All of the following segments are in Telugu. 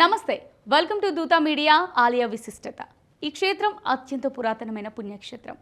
నమస్తే, వెల్కమ్ టు దూతా మీడియా. ఆలయ విశిష్టత. ఈ క్షేత్రం అత్యంత పురాతనమైన పుణ్యక్షేత్రం.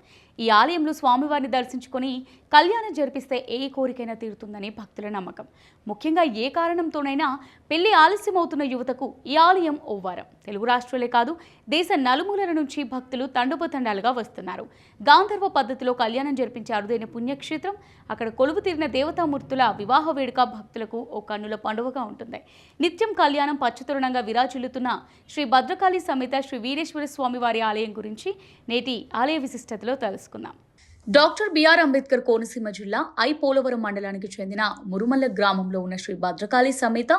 ఈ ఆలయంలో స్వామివారిని దర్శించుకొని కళ్యాణం జరిపిస్తే ఏ కోరికైనా తీరుతుందని భక్తుల నమ్మకం. ముఖ్యంగా ఏ కారణంతోనైనా పెళ్లి ఆలస్యమవుతున్న యువతకు ఈ ఆలయం ఓ వరం. తెలుగు రాష్ట్రాలే కాదు, దేశ నలుమూలల నుంచి భక్తులు తండోపతండాలుగా వస్తున్నారు. గాంధర్వ పద్ధతిలో కళ్యాణం జరిపించే అరుదైన పుణ్యక్షేత్రం. అక్కడ కొలువు తీరిన దేవతామూర్తుల వివాహ వేడుక భక్తులకు ఓ కన్నుల పండువగా ఉంటుంది. నిత్యం కళ్యాణం పచ్చతోరణంగా విరాజిల్లుతున్న శ్రీ భద్రకాళి సమేత శ్రీ వీరేశ్వర స్వామి వారి ఆలయం గురించి నేటి ఆలయ విశిష్టతలో తెలుసుకుందాం. డాక్టర్ బిఆర్ అంబేద్కర్ కోనసీమ జిల్లా పోలవరం మండలానికి చెందిన మురుమల్ల గ్రామంలో ఉన్న శ్రీ భద్రకాళి సమేత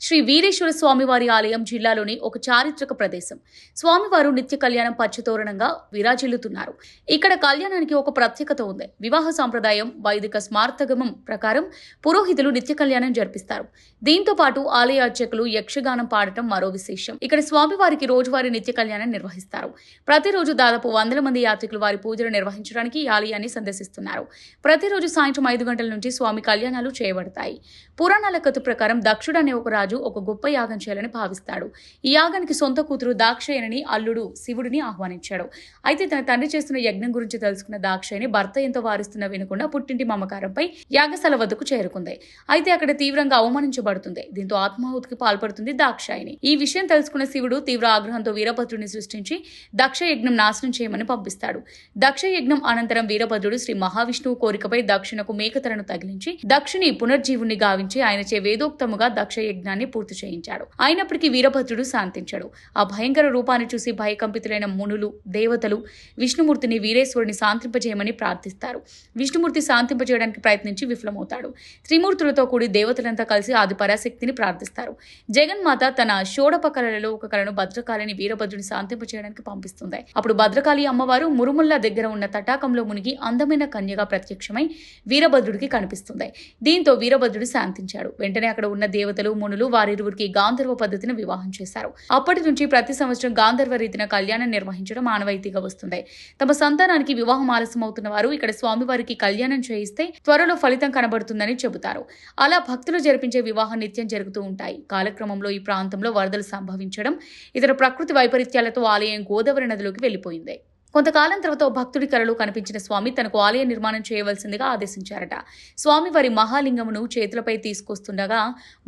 శ్రీ వీరేశ్వర స్వామివారి ఆలయం జిల్లాలోని ఒక చారిత్రక ప్రదేశం. స్వామివారు నిత్య కళ్యాణం పచ్చతోరణంగా విరాజిల్లుతున్నారు. ఇక్కడ కళ్యాణానికి ఒక ప్రత్యేకత ఉంది. వివాహ సాంప్రదాయం వైదిక స్మార్తగమం ప్రకారం పురోహితులు నిత్య కళ్యాణం జరిపిస్తారు. దీంతో పాటు ఆలయ అర్చకులు యక్షగానం పాడటం మరో విశేషం. ఇక్కడ స్వామివారికి రోజువారీ నిత్య కళ్యాణం నిర్వహిస్తారు. ప్రతిరోజు దాదాపు 100 మంది యాత్రికులు వారి పూజలు నిర్వహించడానికి ఆలయ సందర్శిస్తున్నారు. ప్రతిరోజు సాయంత్రం 5 గంటల నుంచి స్వామి కళ్యాణాలు చేయబడతాయి. పురాణాల కథ ప్రకారం దక్షుడు అనే ఒక రాజు ఒక గొప్ప యాగం చేయాలని భావిస్తాడు. ఈ యాగానికి సొంత కూతురు దాక్షాయణిని అల్లుడు శివుడిని ఆహ్వానించాడు. అయితే తన తండ్రి చేస్తున్న యజ్ఞం గురించి తెలుసుకున్న దాక్షాయణి భర్త ఎంతో వారిస్తున్నా వినకుండా పుట్టింటి మమకారంపై యాగశాల వద్దకు చేరుకుంది. అయితే అక్కడ తీవ్రంగా అవమానించబడుతుంది. దీంతో ఆత్మాహుతికి పాల్పడుతుంది దాక్షాయణి. ఈ విషయం తెలుసుకున్న శివుడు తీవ్ర ఆగ్రహంతో వీరభద్రుడిని సృష్టించి దక్ష యజ్ఞం నాశనం చేయమని పంపిస్తాడు. దక్ష యజ్ఞం అనంతరం వీరభద్రుడు శ్రీ మహావిష్ణువు కోరికపై దక్షునకు మేకతలను తగిలించి దక్షుని పునర్జీవుని గావించి ఆయనచే వేదోక్తముగా దక్ష యజ్ఞాన్ని పూర్తి చేయించాడు. అయినప్పటికీ వీరభద్రుడు శాంతించాడు. ఆ భయంకర రూపాన్ని చూసి భయకంపితులైన మునులు దేవతలు విష్ణుమూర్తిని వీరేశ్వరుని శాంతింపజేయమని ప్రార్థిస్తారు. విష్ణుమూర్తి శాంతింపజేయడానికి ప్రయత్నించి విఫలమవుతాడు. త్రిమూర్తులతో కూడి దేవతలంతా కలిసి ఆది పరాశక్తిని ప్రార్థిస్తారు. జగన్మాత తన షోడప కళలలో ఒక కళను భద్రకాళిని వీరభద్రుని శాంతింపజేయడానికి పంపిస్తుంది. అప్పుడు భద్రకాళి అమ్మవారు మురుముల్ల దగ్గర ఉన్న తటాకంలో మునిగి అందమైన కన్యగా ప్రత్యక్షమై వీరభద్రుడికి కనిపిస్తుంది. దీంతో వీరభద్రుడు శాంతించాడు. వెంటనే అక్కడ ఉన్న దేవతలు మునులు వారిరువురికి గాంధర్వ పద్ధతిని వివాహం చేశారు. అప్పటి నుంచి ప్రతి సంవత్సరం గాంధర్వ రీతిన కళ్యాణం నిర్వహించడం ఆనవాయితీగా వస్తుంది. తమ సంతానానికి వివాహం ఆలస్యం అవుతున్న వారు ఇక్కడ స్వామివారికి కళ్యాణం చేయిస్తే త్వరలో ఫలితం కనబడుతుందని చెబుతారు. అలా భక్తులు జరిపించే వివాహం నిత్యం జరుగుతూ ఉంటాయి. కాలక్రమంలో ఈ ప్రాంతంలో వరదలు సంభవించడం, ఇతర ప్రకృతి వైపరీత్యాలతో ఆలయం గోదావరి నదిలోకి వెళ్లిపోయింది. కొంతకాలం తర్వాత భక్తుడి కలలో కనిపించిన స్వామి తనకు ఆలయ నిర్మాణం చేయవలసిందిగా ఆదేశించారట. స్వామి వారి మహాలింగమును చేతులపై తీసుకొస్తుండగా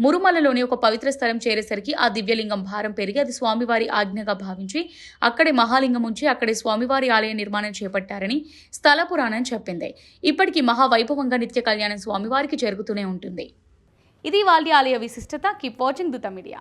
మురుమలలోని ఒక పవిత్ర స్థలం చేరేసరికి ఆ దివ్యలింగం భారం పెరిగి అది స్వామివారి ఆజ్ఞగా భావించి అక్కడే మహాలింగం ఉంచి అక్కడే స్వామివారి ఆలయ నిర్మాణం చేపట్టారని స్థల పురాణం చెప్పింది. ఇప్పటికీ మహావైభవంగా నిత్య కళ్యాణం స్వామివారికి జరుగుతూనే ఉంటుంది. ఇది వాళ్ళ ఆలయ విశిష్టత. Keep watching Dootha media.